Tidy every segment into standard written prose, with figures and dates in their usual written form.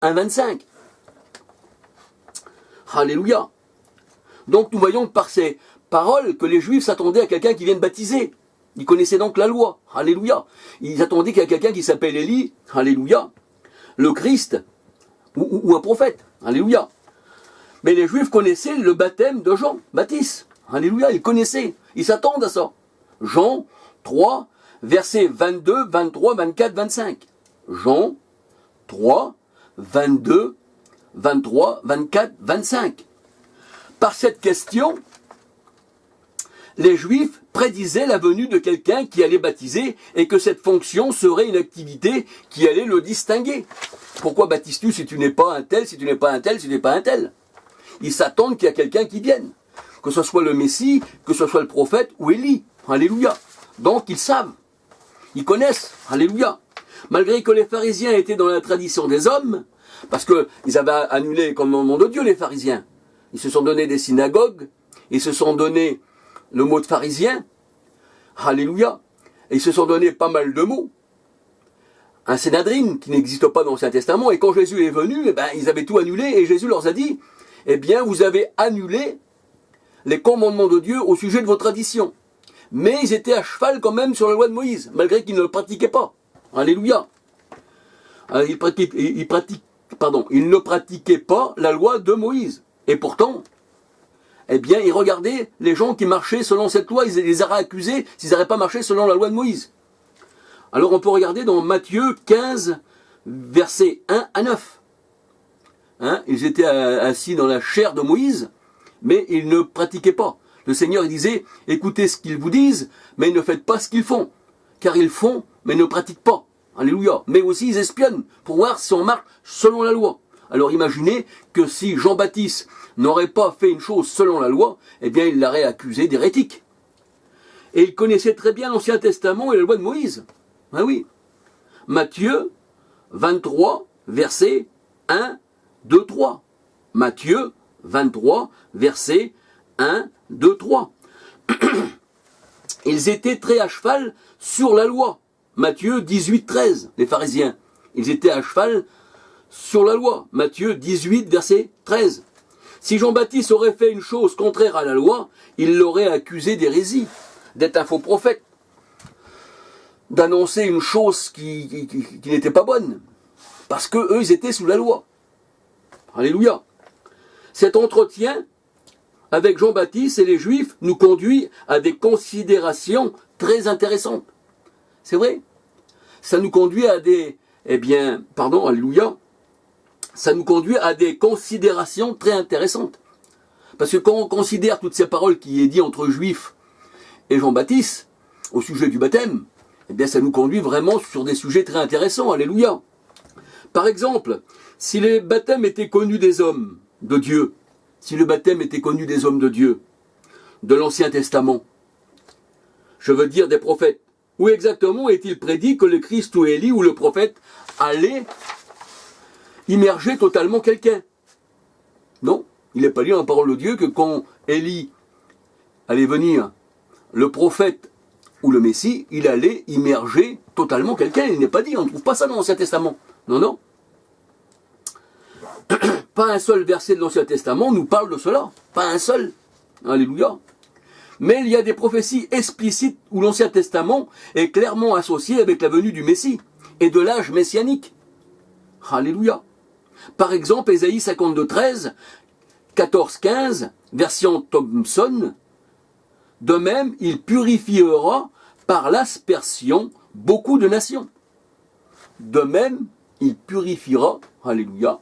1,25. Alléluia. Donc nous voyons par ces paroles que les Juifs s'attendaient à quelqu'un qui vienne baptiser. Ils connaissaient donc la loi. Alléluia. Ils attendaient qu'il y ait quelqu'un qui s'appelle Élie. Alléluia. Le Christ ou un prophète. Alléluia. Mais les Juifs connaissaient le baptême de Jean Baptiste. Alléluia. Ils connaissaient. Ils s'attendent à ça. Jean 3, versets 22, 23, 24, 25. Jean 3, 22, 23, 24, 25. Par cette question, les Juifs prédisaient la venue de quelqu'un qui allait baptiser et que cette fonction serait une activité qui allait le distinguer. Pourquoi baptises-tu si tu n'es pas un tel, si tu n'es pas un tel, si tu n'es pas un tel? Ils s'attendent qu'il y a quelqu'un qui vienne. Que ce soit le Messie, que ce soit le prophète ou Élie. Alléluia. Donc ils savent. Ils connaissent. Alléluia. Malgré que les pharisiens étaient dans la tradition des hommes, parce qu'ils avaient annulé le commandement de Dieu, les pharisiens. Ils se sont donné des synagogues, ils se sont donné le mot de pharisien, alléluia, et ils se sont donné pas mal de mots. Un Sénadrine qui n'existe pas dans l'Ancien Testament, et quand Jésus est venu, ils avaient tout annulé, et Jésus leur a dit, vous avez annulé les commandements de Dieu au sujet de vos traditions. Mais ils étaient à cheval quand même sur la loi de Moïse, malgré qu'ils ne le pratiquaient pas. Alléluia. Ils ne pratiquaient pas la loi de Moïse. Et pourtant, ils regardaient les gens qui marchaient selon cette loi, ils les auraient accusés s'ils n'auraient pas marché selon la loi de Moïse. Alors on peut regarder dans Matthieu 15, versets 1 à 9. Ils étaient assis dans la chair de Moïse, mais ils ne pratiquaient pas. Le Seigneur il disait, écoutez ce qu'ils vous disent, mais ne faites pas ce qu'ils font. Car ils font, mais ne pratiquent pas. Alléluia. Mais aussi ils espionnent pour voir si on marche selon la loi. Alors imaginez que si Jean-Baptiste n'aurait pas fait une chose selon la loi, il l'aurait accusé d'hérétique. Et il connaissait très bien l'Ancien Testament et la loi de Moïse. Ah oui. Matthieu 23, versets 1, 2, 3. Matthieu 23, versets 1, 2, 3. Ils étaient très à cheval sur la loi. Matthieu 18, 13, les pharisiens. Ils étaient à cheval sur la loi. Matthieu 18, verset 13. Si Jean-Baptiste aurait fait une chose contraire à la loi, il l'aurait accusé d'hérésie, d'être un faux prophète, d'annoncer une chose qui n'était pas bonne. Parce que eux, ils étaient sous la loi. Alléluia. Cet entretien avec Jean-Baptiste et les Juifs nous conduit à des considérations très intéressantes. C'est vrai. Ça nous conduit à des, alléluia, ça nous conduit à des considérations très intéressantes. Parce que quand on considère toutes ces paroles qui est dit entre Juifs et Jean-Baptiste, au sujet du baptême, ça nous conduit vraiment sur des sujets très intéressants, alléluia. Par exemple, si le baptême était connu des hommes de Dieu, si le baptême était connu des hommes de Dieu, de l'Ancien Testament, je veux dire des prophètes, où exactement est-il prédit que le Christ ou Élie ou le prophète allait immerger totalement quelqu'un? Non, il n'est pas dit en parole de Dieu que quand Élie allait venir, le prophète ou le Messie, il allait immerger totalement quelqu'un. Il n'est pas dit, on ne trouve pas ça dans l'Ancien Testament. Non, non. Pas un seul verset de l'Ancien Testament nous parle de cela. Pas un seul. Alléluia. Mais il y a des prophéties explicites où l'Ancien Testament est clairement associé avec la venue du Messie et de l'âge messianique. Alléluia. Par exemple, Ésaïe 52, 13, 14, 15, version Thomson. De même, il purifiera par l'aspersion beaucoup de nations. De même, il purifiera, alléluia,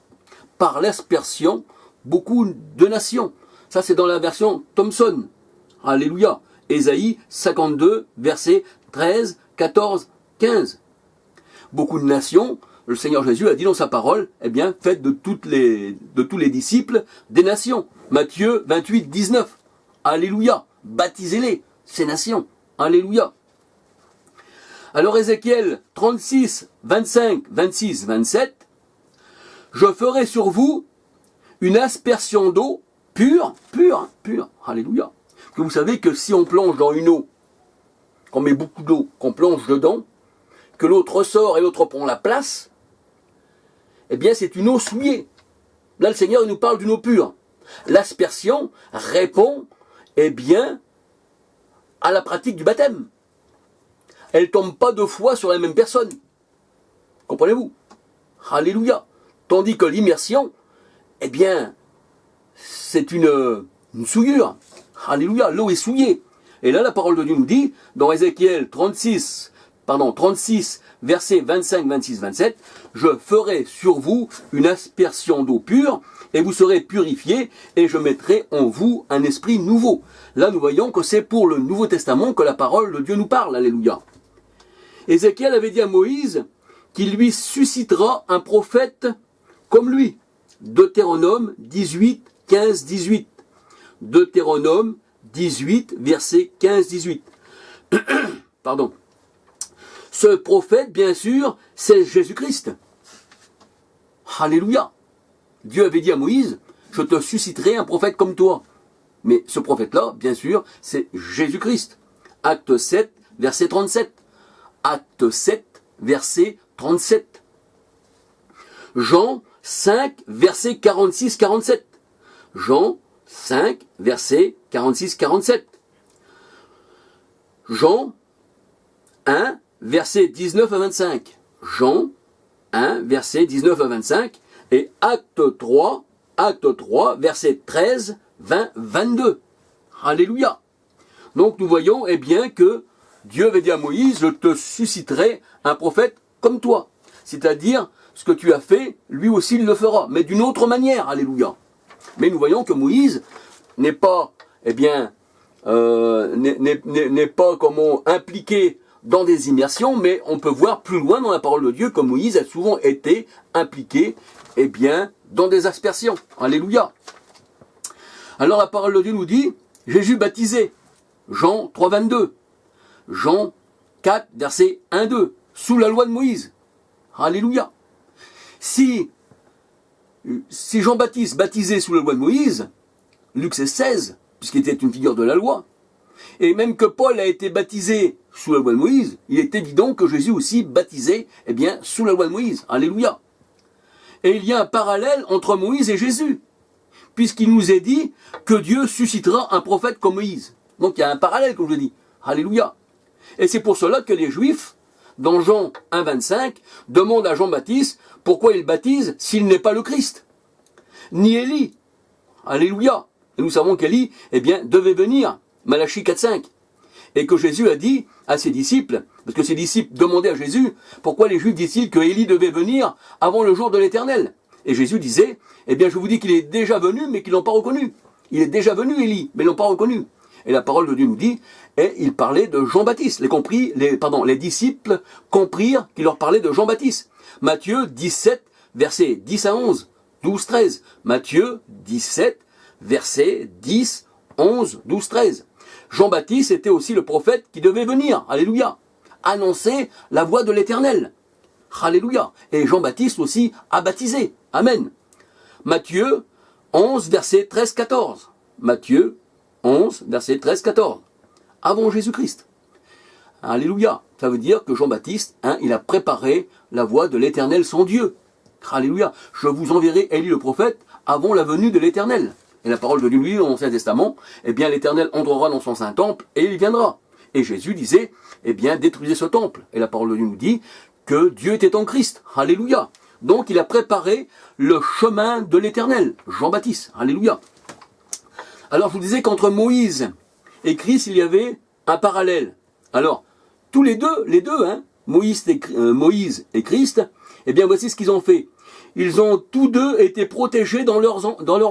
par l'aspersion beaucoup de nations. Ça, c'est dans la version Thomson. Alléluia. Ésaïe 52, versets 13, 14, 15. Beaucoup de nations, le Seigneur Jésus a dit dans sa parole, faites de tous les disciples des nations. Matthieu 28, 19. Alléluia. Baptisez-les, ces nations. Alléluia. Alors Ézéchiel 36, 25, 26, 27. Je ferai sur vous une aspersion d'eau pure. Alléluia. Que vous savez que si on plonge dans une eau, qu'on met beaucoup d'eau, qu'on plonge dedans, que l'autre ressort et l'autre prend la place, eh bien c'est une eau souillée. Là le Seigneur il nous parle d'une eau pure. L'aspersion répond, eh bien, à la pratique du baptême. Elle ne tombe pas deux fois sur la même personne. Comprenez-vous? Alléluia. Tandis que l'immersion, eh bien, c'est une souillure. Alléluia. L'eau est souillée. Et là, la parole de Dieu nous dit, dans Ézéchiel 36, versets 25, 26, 27, « Je ferai sur vous une aspersion d'eau pure, et vous serez purifiés, et je mettrai en vous un esprit nouveau. » Là, nous voyons que c'est pour le Nouveau Testament que la parole de Dieu nous parle. Alléluia. Ézéchiel avait dit à Moïse qu'il lui suscitera un prophète comme lui. Deutéronome 18, 15, 18. Deutéronome 18, versets 15, 18. Pardon. Ce prophète, bien sûr, c'est Jésus-Christ. Alléluia. Dieu avait dit à Moïse, je te susciterai un prophète comme toi. Mais ce prophète-là, bien sûr, c'est Jésus-Christ. Acte 7, verset 37. Acte 7, verset 37. Jean 5, verset 46-47. Jean 5, verset 46-47. Jean 1, verset 19 à 25. Jean 1, verset 19 à 25. Et acte 3, verset 13, 20, 22. Alléluia. Donc nous voyons, eh bien, que Dieu avait dit à Moïse, je te susciterai un prophète comme toi. C'est-à-dire, ce que tu as fait, lui aussi il le fera, mais d'une autre manière. Alléluia. Mais nous voyons que Moïse n'est pas, eh bien, n'est pas, comment, impliqué dans des immersions, mais on peut voir plus loin dans la parole de Dieu que Moïse a souvent été impliqué, eh bien, dans des aspersions. Alléluia. Alors la parole de Dieu nous dit, Jésus baptisé, Jean 3, 22, Jean 4, verset 1, 2, sous la loi de Moïse. Alléluia. Si Jean-Baptiste baptisé sous la loi de Moïse, Luc c'est 16, puisqu'il était une figure de la loi, et même que Paul a été baptisé sous la loi de Moïse, il est évident que Jésus aussi baptisé, eh bien, sous la loi de Moïse. Alléluia. Et il y a un parallèle entre Moïse et Jésus, puisqu'il nous est dit que Dieu suscitera un prophète comme Moïse. Donc il y a un parallèle, comme je dis. Alléluia. Et c'est pour cela que les Juifs, dans Jean 1, 25, demandent à Jean-Baptiste pourquoi il baptise s'il n'est pas le Christ, ni Élie. Alléluia. Et nous savons qu'Élie, eh bien, devait venir. Malachie 4, 5. Et que Jésus a dit à ses disciples, parce que ses disciples demandaient à Jésus, pourquoi les Juifs disent-ils que Élie devait venir avant le jour de l'Éternel? Et Jésus disait, eh bien je vous dis qu'il est déjà venu, mais qu'ils l'ont pas reconnu. Il est déjà venu, Élie, mais ils l'ont pas reconnu. Et la parole de Dieu nous dit, et il parlait de Jean-Baptiste. Les disciples comprirent qu'il leur parlait de Jean-Baptiste. Matthieu 17, versets 10 à 11, 12, 13. Matthieu 17, versets 10, 11, 12, 13. Jean-Baptiste était aussi le prophète qui devait venir, alléluia, annoncer la voix de l'Éternel, alléluia. Et Jean-Baptiste aussi a baptisé, amen. Matthieu 11, verset 13-14. Matthieu 11, verset 13-14. Avant Jésus-Christ. Alléluia. Ça veut dire que Jean-Baptiste, il a préparé la voie de l'Éternel son Dieu. Alléluia. Je vous enverrai Élie le prophète avant la venue de l'Éternel. Et la parole de Dieu, lui, dans l'Ancien Testament, eh bien, l'Éternel entrera dans son saint temple et il viendra. Et Jésus disait, eh bien, détruisez ce temple. Et la parole de Dieu nous dit que Dieu était en Christ. Alléluia. Donc, il a préparé le chemin de l'Éternel. Jean-Baptiste. Alléluia. Alors, je vous disais qu'entre Moïse et Christ, il y avait un parallèle. Alors, tous les deux, Moïse et Christ, eh bien, voici ce qu'ils ont fait. Ils ont tous deux été protégés dans leur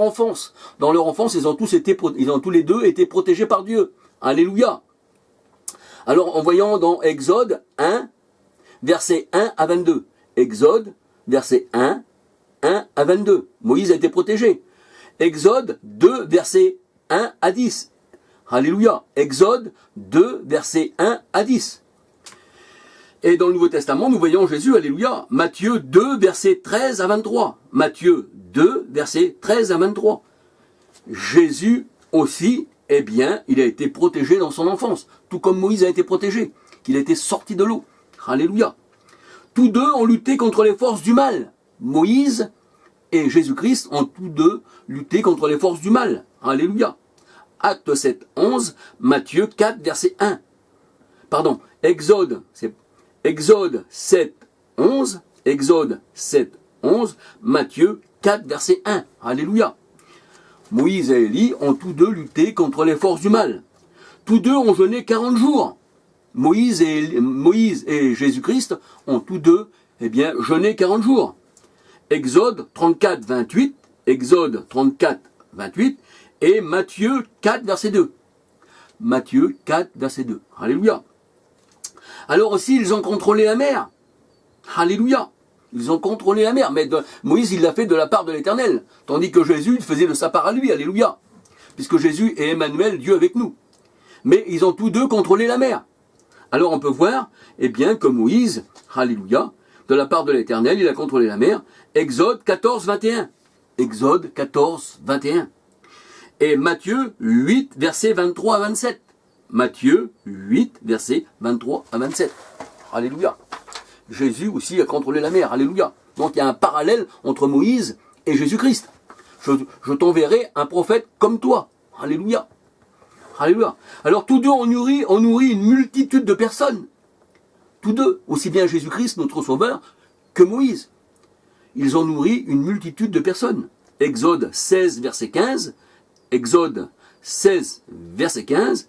enfance. Dans leur enfance, ils ont tous les deux été protégés par Dieu. Alléluia. Alors, en voyant dans Exode 1, versets 1 à 22. Exode, verset 1 à 22. Moïse a été protégé. Exode 2, versets 1 à 10. Alléluia. Exode 2, versets 1 à 10. Et dans le Nouveau Testament, nous voyons Jésus, alléluia, Matthieu 2, versets 13 à 23. Matthieu 2, versets 13 à 23. Jésus aussi, eh bien, il a été protégé dans son enfance, tout comme Moïse a été protégé, qu'il a été sorti de l'eau. Alléluia. Tous deux ont lutté contre les forces du mal, Moïse et Jésus-Christ ont tous deux lutté contre les forces du mal. Alléluia. Acte 7, 11, Matthieu 4, verset 1. Pardon, Exode 7, 11, Exode 7, 11, Matthieu 4, verset 1. Alléluia. Moïse et Élie ont tous deux lutté contre les forces du mal. Tous deux ont jeûné 40 jours. Moïse et Jésus-Christ ont tous deux jeûné 40 jours. Exode 34, 28, Exode 34, 28 et Matthieu 4, verset 2. Matthieu 4, verset 2. Alléluia. Alors aussi, ils ont contrôlé la mer. Alléluia. Ils ont contrôlé la mer. Mais Moïse, il l'a fait de la part de l'Éternel. Tandis que Jésus, il faisait de sa part à lui. Alléluia. Puisque Jésus est Emmanuel, Dieu avec nous. Mais ils ont tous deux contrôlé la mer. Alors on peut voir, que Moïse, alléluia, de la part de l'Éternel, il a contrôlé la mer. Exode 14, 21. Exode 14, 21. Et Matthieu 8, versets 23 à 27. Matthieu 8, versets 23 à 27. Alléluia. Jésus aussi a contrôlé la mer. Alléluia. Donc il y a un parallèle entre Moïse et Jésus-Christ. Je t'enverrai un prophète comme toi. Alléluia. Alléluia. Alors tous deux ont nourri une multitude de personnes. Tous deux, aussi bien Jésus-Christ, notre Sauveur, que Moïse. Ils ont nourri une multitude de personnes. Exode 16, verset 15. Exode 16, verset 15.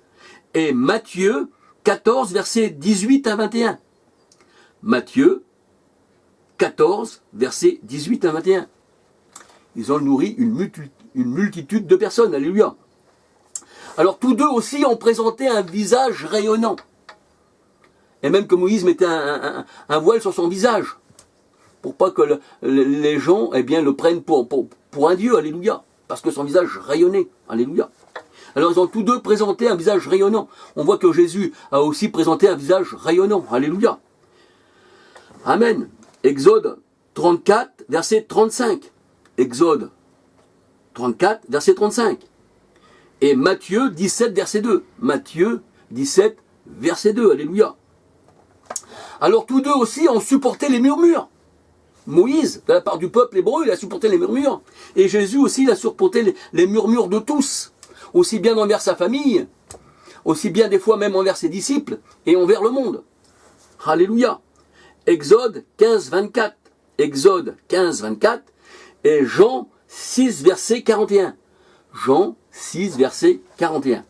Et Matthieu 14, verset 18 à 21. Matthieu 14, verset 18 à 21. Ils ont nourri une multitude de personnes. Alléluia. Alors tous deux aussi ont présenté un visage rayonnant. Et même que Moïse mettait un voile sur son visage. Pour pas que les gens le prennent pour un dieu. Alléluia. Parce que son visage rayonnait. Alléluia. Alors ils ont tous deux présenté un visage rayonnant. On voit que Jésus a aussi présenté un visage rayonnant. Alléluia. Amen. Exode 34, verset 35. Exode 34, verset 35. Et Matthieu 17, verset 2. Matthieu 17, verset 2. Alléluia. Alors tous deux aussi ont supporté les murmures. Moïse, de la part du peuple hébreu, il a supporté les murmures. Et Jésus aussi, il a supporté les murmures de tous. Aussi bien envers sa famille, aussi bien des fois même envers ses disciples, et envers le monde. Alléluia. Exode 15, 24. Exode 15, 24. Et Jean 6, verset 41. Jean 6, verset 41.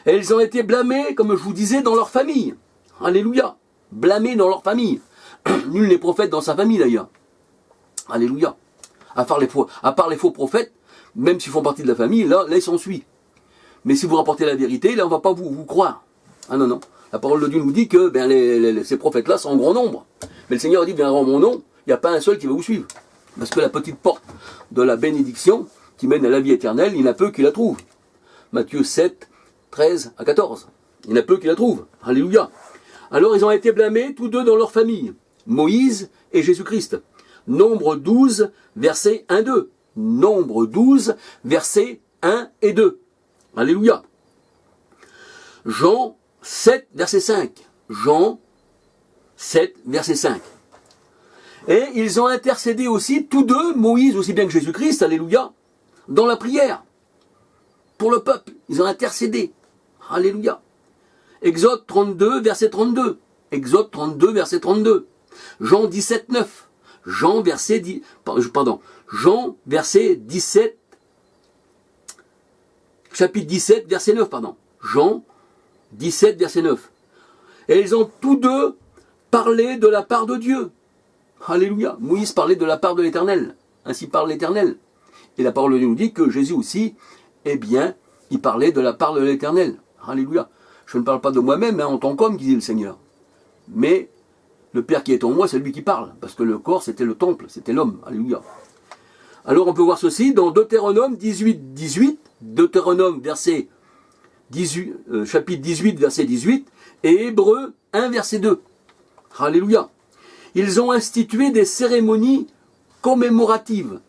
Et ils ont été blâmés, comme je vous disais, dans leur famille. Alléluia. Blâmés dans leur famille. Nul n'est prophète dans sa famille d'ailleurs. Alléluia. À part les faux prophètes, même s'ils font partie de la famille, là ils s'ensuivent. Mais si vous rapportez la vérité, là on ne va pas vous croire. Ah non, non. La parole de Dieu nous dit que ces prophètes-là sont en grand nombre. Mais le Seigneur dit, viendra en mon nom, il n'y a pas un seul qui va vous suivre. Parce que la petite porte de la bénédiction qui mène à la vie éternelle, il y en a peu qui la trouvent. Matthieu 7, 13 à 14. Il y en a peu qui la trouvent. Alléluia. Alors ils ont été blâmés tous deux dans leur famille. Moïse et Jésus-Christ. Nombre 12, versets 1, 2. Nombre 12, versets 1 et 2. Alléluia. Jean 7, verset 5. Jean 7, verset 5. Et ils ont intercédé aussi, tous deux, Moïse aussi bien que Jésus-Christ, alléluia, dans la prière. Pour le peuple, ils ont intercédé. Alléluia. Exode 32, verset 32. Exode 32, verset 32. Jean 17, 9. Jean verset 17, chapitre 17, verset 9, pardon. Jean 17, verset 9. Et ils ont tous deux parlé de la part de Dieu. Alléluia. Moïse parlait de la part de l'Éternel. Ainsi parle l'Éternel. Et la parole de Dieu nous dit que Jésus aussi, il parlait de la part de l'Éternel. Alléluia. Je ne parle pas de moi-même en tant qu'homme, dit le Seigneur. Mais le Père qui est en moi, c'est lui qui parle. Parce que le corps, c'était le temple, c'était l'homme. Alléluia. Alors on peut voir ceci dans Deutéronome 18, 18. Deutéronome chapitre 18, verset 18. Et Hébreux 1, verset 2. Alléluia. Ils ont institué des cérémonies commémoratives.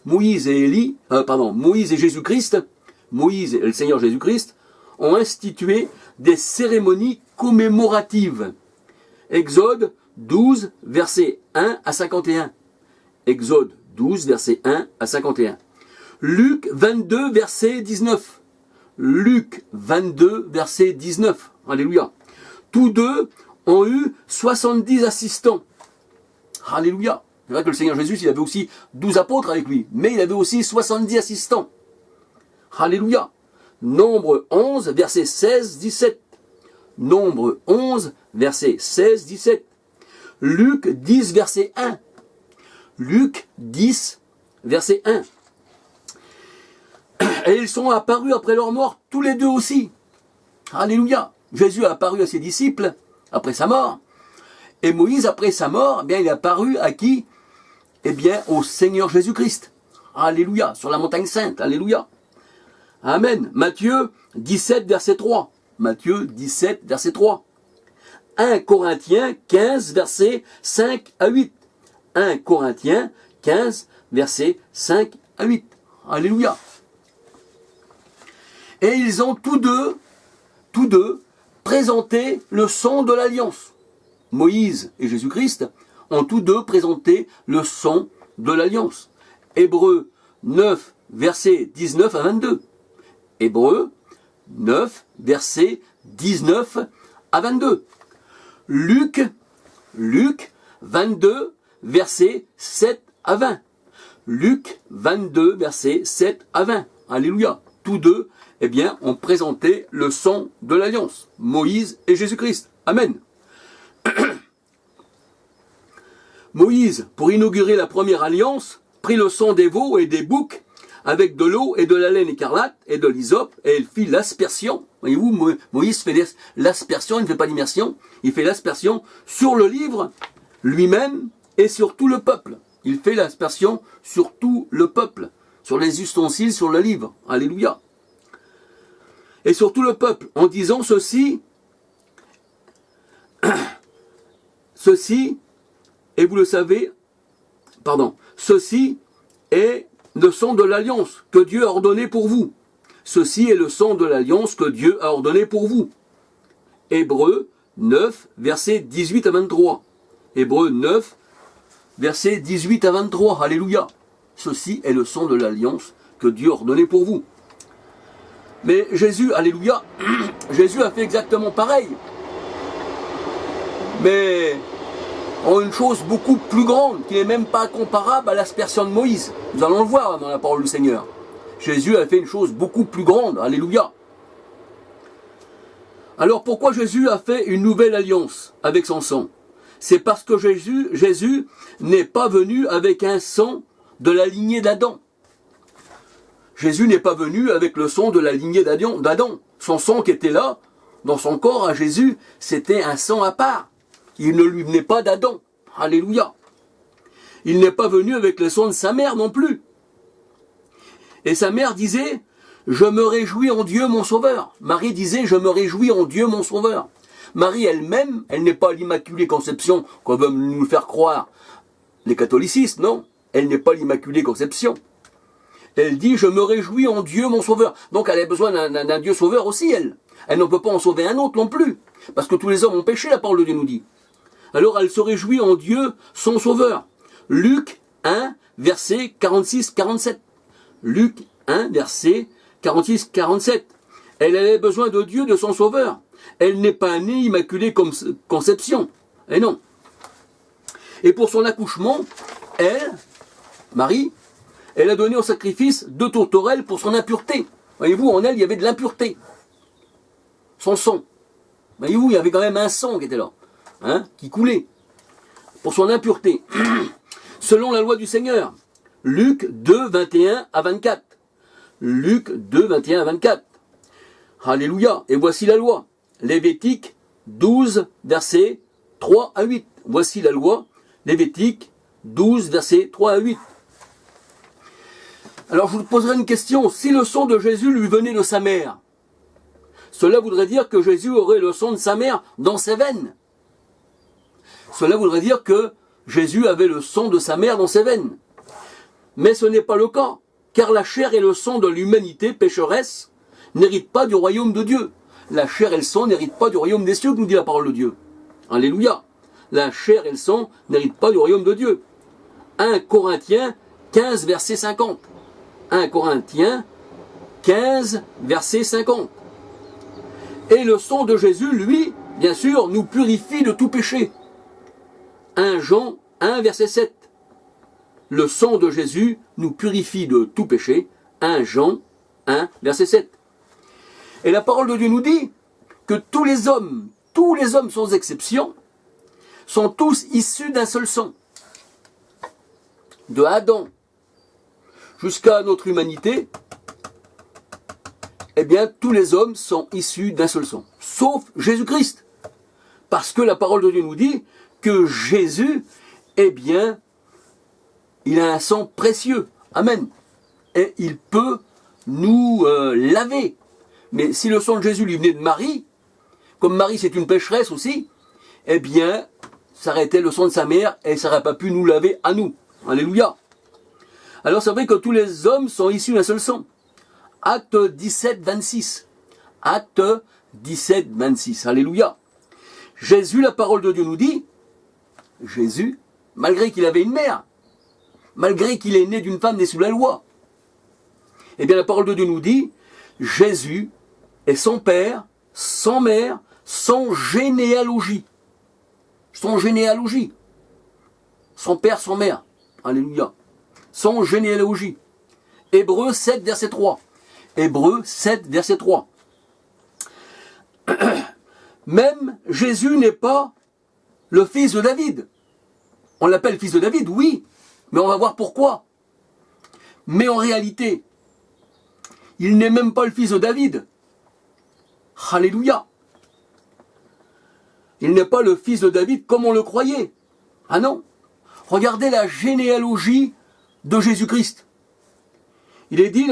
Moïse et Jésus-Christ, Moïse et le Seigneur Jésus-Christ, ont institué des cérémonies commémoratives. Exode 12, versets 1 à 51. Exode 12, verset 1 à 51. Luc 22, verset 19. Luc 22, verset 19. Alléluia. Tous deux ont eu 70 assistants. Alléluia. C'est vrai que le Seigneur Jésus, il avait aussi 12 apôtres avec lui, mais il avait aussi 70 assistants. Alléluia. Nombre 11, verset 16, 17. Nombre 11, verset 16, 17. Luc 10, verset 1. Luc 10, verset 1. Et ils sont apparus après leur mort, tous les deux aussi. Alléluia. Jésus a apparu à ses disciples après sa mort. Et Moïse, après sa mort, eh bien, il est apparu à qui? Eh bien, au Seigneur Jésus-Christ. Alléluia. Sur la montagne sainte. Alléluia. Amen. Matthieu 17, verset 3. Matthieu 17, verset 3. 1 Corinthiens 15, verset 5 à 8. 1 Corinthiens 15, verset 5 à 8. Alléluia. Et ils ont tous deux, présenté le son de l'alliance. Moïse et Jésus-Christ ont tous deux présenté le son de l'alliance. Hébreux 9, verset 19 à 22. Hébreux 9, verset 19 à 22. Luc 22, verset 7 à 20. Luc 22, verset 7 à 20. Alléluia. Tous deux, eh bien, ont présenté le son de l'alliance. Moïse et Jésus-Christ. Amen. Moïse, pour inaugurer la première alliance, prit le sang des veaux et des boucs, avec de l'eau et de la laine écarlate et de l'hysope, et il fit l'aspersion. Voyez-vous, Moïse fait l'aspersion, il ne fait pas l'immersion, il fait l'aspersion sur le livre lui-même et sur tout le peuple. Il fait l'aspersion sur tout le peuple, sur les ustensiles, sur le livre. Alléluia. Et sur tout le peuple, en disant ceci, et vous le savez, ceci est le sang de l'alliance que Dieu a ordonné pour vous. Ceci est le sang de l'alliance que Dieu a ordonné pour vous. Hébreux 9, versets 18 à 23. Hébreux 9, versets 18 à 23. Alléluia. Ceci est le sang de l'alliance que Dieu a ordonné pour vous. Mais Jésus, alléluia, Jésus a fait exactement pareil. Mais en une chose beaucoup plus grande, qui n'est même pas comparable à l'aspersion de Moïse. Nous allons le voir dans la parole du Seigneur. Jésus a fait une chose beaucoup plus grande. Alléluia. Alors pourquoi Jésus a fait une nouvelle alliance avec son sang? C'est parce que Jésus n'est pas venu avec un sang de la lignée d'Adam. Jésus n'est pas venu avec le sang de la lignée d'Adam. Son sang qui était là, dans son corps à Jésus, c'était un sang à part. Il ne lui venait pas d'Adam. Alléluia. Il n'est pas venu avec le sang de sa mère non plus. Et sa mère disait, je me réjouis en Dieu mon sauveur. Marie disait, je me réjouis en Dieu mon sauveur. Marie elle-même, elle n'est pas l'Immaculée Conception, qu'on veut nous faire croire les catholicistes, non. Elle n'est pas l'Immaculée Conception. Elle dit, je me réjouis en Dieu mon sauveur. Donc elle a besoin d'un Dieu sauveur aussi, elle. Elle ne peut pas en sauver un autre non plus. Parce que tous les hommes ont péché, la parole de Dieu nous dit. Alors elle se réjouit en Dieu son sauveur. Luc 1, verset 46-47. Luc 1, verset 46-47. Elle avait besoin de Dieu, de son sauveur. Elle n'est pas née immaculée comme conception. Et non. Et pour son accouchement, elle, Marie, elle a donné au sacrifice 2 tourterelles pour son impureté. Voyez-vous, en elle, il y avait de l'impureté. Son sang. Voyez-vous, il y avait quand même un sang qui était là, qui coulait. Pour son impureté. Selon la loi du Seigneur. Luc 2, 21 à 24. Luc 2, 21 à 24. Alléluia. Et voici la loi. Lévitique 12, versets 3 à 8. Voici la loi. Lévitique 12, versets 3 à 8. Alors je vous poserai une question. Si le sang de Jésus lui venait de sa mère, cela voudrait dire que Jésus aurait le sang de sa mère dans ses veines. Cela voudrait dire que Jésus avait le sang de sa mère dans ses veines. Mais ce n'est pas le cas, car la chair et le sang de l'humanité pécheresse n'héritent pas du royaume de Dieu. La chair et le sang n'héritent pas du royaume des cieux, que nous dit la parole de Dieu. Alléluia. La chair et le sang n'héritent pas du royaume de Dieu. 1 Corinthiens 15, verset 50. 1 Corinthiens 15, verset 50. Et le sang de Jésus, lui, bien sûr, nous purifie de tout péché. 1 Jean 1, verset 7. Le sang de Jésus nous purifie de tout péché. 1 Jean 1, verset 7. Et la parole de Dieu nous dit que tous les hommes sans exception, sont tous issus d'un seul sang. De Adam jusqu'à notre humanité, eh bien, tous les hommes sont issus d'un seul sang. Sauf Jésus-Christ. Parce que la parole de Dieu nous dit que Jésus, eh bien, il a un sang précieux. Amen. Et il peut nous laver. Mais si le sang de Jésus lui venait de Marie, comme Marie c'est une pécheresse aussi, eh bien, ça aurait été le sang de sa mère et ça n'aurait pas pu nous laver à nous. Alléluia. Alors c'est vrai que tous les hommes sont issus d'un seul sang. Acte 17, 26. Acte 17, 26. Alléluia. Jésus, la parole de Dieu nous dit, Jésus, malgré qu'il avait une mère, malgré qu'il est né d'une femme née sous la loi, eh bien la parole de Dieu nous dit, Jésus est sans père, sans mère, sans généalogie. Sans généalogie. Sans père, sans mère. Alléluia. Sans généalogie. Hébreux 7, verset 3. Hébreux 7, verset 3. Même Jésus n'est pas le fils de David. On l'appelle fils de David, oui, mais on va voir pourquoi. Mais en réalité, il n'est même pas le fils de David. Alléluia. Il n'est pas le fils de David comme on le croyait. Ah non. Regardez la généalogie de Jésus-Christ. Il est dit